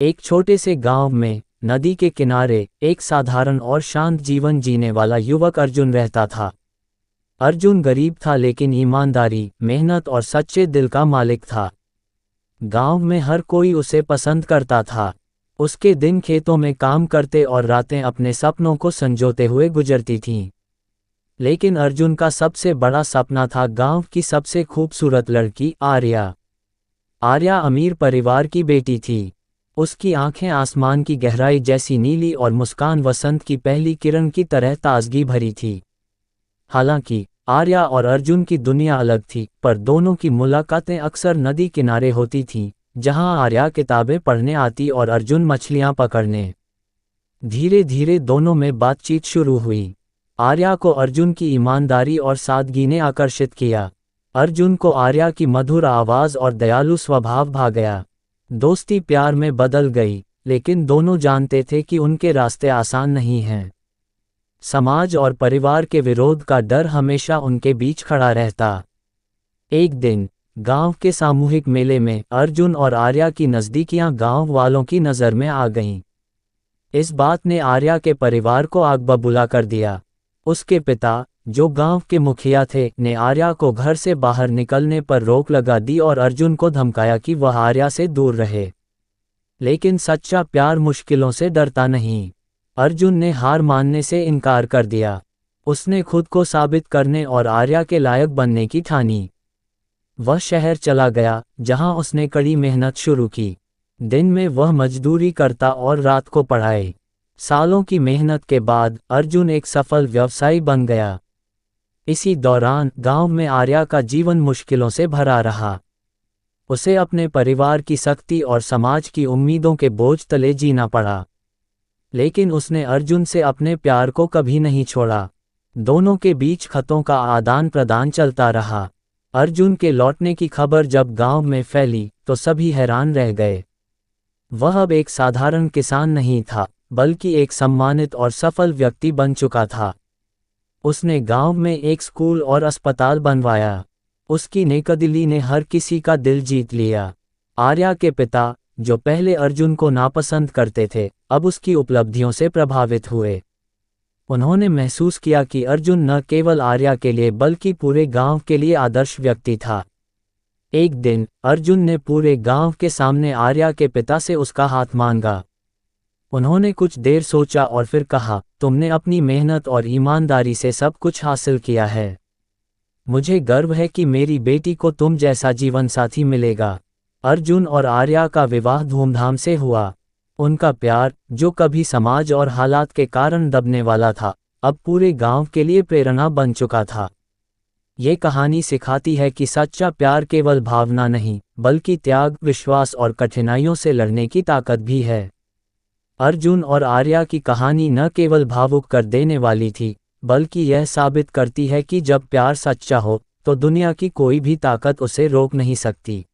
एक छोटे से गांव में नदी के किनारे एक साधारण और शांत जीवन जीने वाला युवक अर्जुन रहता था। अर्जुन गरीब था लेकिन ईमानदारी, मेहनत और सच्चे दिल का मालिक था। गांव में हर कोई उसे पसंद करता था। उसके दिन खेतों में काम करते और रातें अपने सपनों को संजोते हुए गुजरती थीं। लेकिन अर्जुन का सबसे बड़ा सपना था गांव की सबसे खूबसूरत लड़की आर्या। आर्या अमीर परिवार की बेटी थी। उसकी आंखें आसमान की गहराई जैसी नीली और मुस्कान वसंत की पहली किरण की तरह ताजगी भरी थी। हालांकि आर्या और अर्जुन की दुनिया अलग थी, पर दोनों की मुलाकातें अक्सर नदी किनारे होती थीं, जहां आर्या किताबें पढ़ने आती और अर्जुन मछलियां पकड़ने। धीरे धीरे दोनों में बातचीत शुरू हुई। आर्या को अर्जुन की ईमानदारी और सादगी ने आकर्षित किया। अर्जुन को आर्या की मधुर आवाज़ और दयालु स्वभाव भा गया। दोस्ती प्यार में बदल गई, लेकिन दोनों जानते थे कि उनके रास्ते आसान नहीं हैं। समाज और परिवार के विरोध का डर हमेशा उनके बीच खड़ा रहता। एक दिन गांव के सामूहिक मेले में अर्जुन और आर्या की नज़दीकियां गांव वालों की नज़र में आ गईं। इस बात ने आर्या के परिवार को आग बबूला कर दिया। उसके पिता, जो गांव के मुखिया थे, ने आर्या को घर से बाहर निकलने पर रोक लगा दी और अर्जुन को धमकाया कि वह आर्या से दूर रहे। लेकिन सच्चा प्यार मुश्किलों से डरता नहीं। अर्जुन ने हार मानने से इनकार कर दिया। उसने खुद को साबित करने और आर्या के लायक बनने की ठानी। वह शहर चला गया, जहां उसने कड़ी मेहनत शुरू की। दिन में वह मजदूरी करता और रात को पढ़ाई। सालों की मेहनत के बाद अर्जुन एक सफल व्यवसायी बन गया। इसी दौरान गांव में आर्या का जीवन मुश्किलों से भरा रहा। उसे अपने परिवार की सख्ती और समाज की उम्मीदों के बोझ तले जीना पड़ा। लेकिन उसने अर्जुन से अपने प्यार को कभी नहीं छोड़ा। दोनों के बीच खतों का आदान प्रदान चलता रहा। अर्जुन के लौटने की खबर जब गांव में फैली तो सभी हैरान रह गए। वह अब एक साधारण किसान नहीं था, बल्कि एक सम्मानित और सफल व्यक्ति बन चुका था। उसने गांव में एक स्कूल और अस्पताल बनवाया। उसकी नेकदिली ने हर किसी का दिल जीत लिया। आर्या के पिता, जो पहले अर्जुन को नापसंद करते थे, अब उसकी उपलब्धियों से प्रभावित हुए। उन्होंने महसूस किया कि अर्जुन न केवल आर्या के लिए बल्कि पूरे गांव के लिए आदर्श व्यक्ति था। एक दिन अर्जुन ने पूरे गांव के सामने आर्या के पिता से उसका हाथ मांगा। उन्होंने कुछ देर सोचा और फिर कहा, तुमने अपनी मेहनत और ईमानदारी से सब कुछ हासिल किया है। मुझे गर्व है कि मेरी बेटी को तुम जैसा जीवन साथी मिलेगा। अर्जुन और आर्या का विवाह धूमधाम से हुआ। उनका प्यार, जो कभी समाज और हालात के कारण दबने वाला था, अब पूरे गांव के लिए प्रेरणा बन चुका था। ये कहानी सिखाती है कि सच्चा प्यार केवल भावना नहीं, बल्कि त्याग, विश्वास और कठिनाइयों से लड़ने की ताकत भी है। अर्जुन और आर्या की कहानी न केवल भावुक कर देने वाली थी, बल्कि यह साबित करती है कि जब प्यार सच्चा हो, तो दुनिया की कोई भी ताकत उसे रोक नहीं सकती।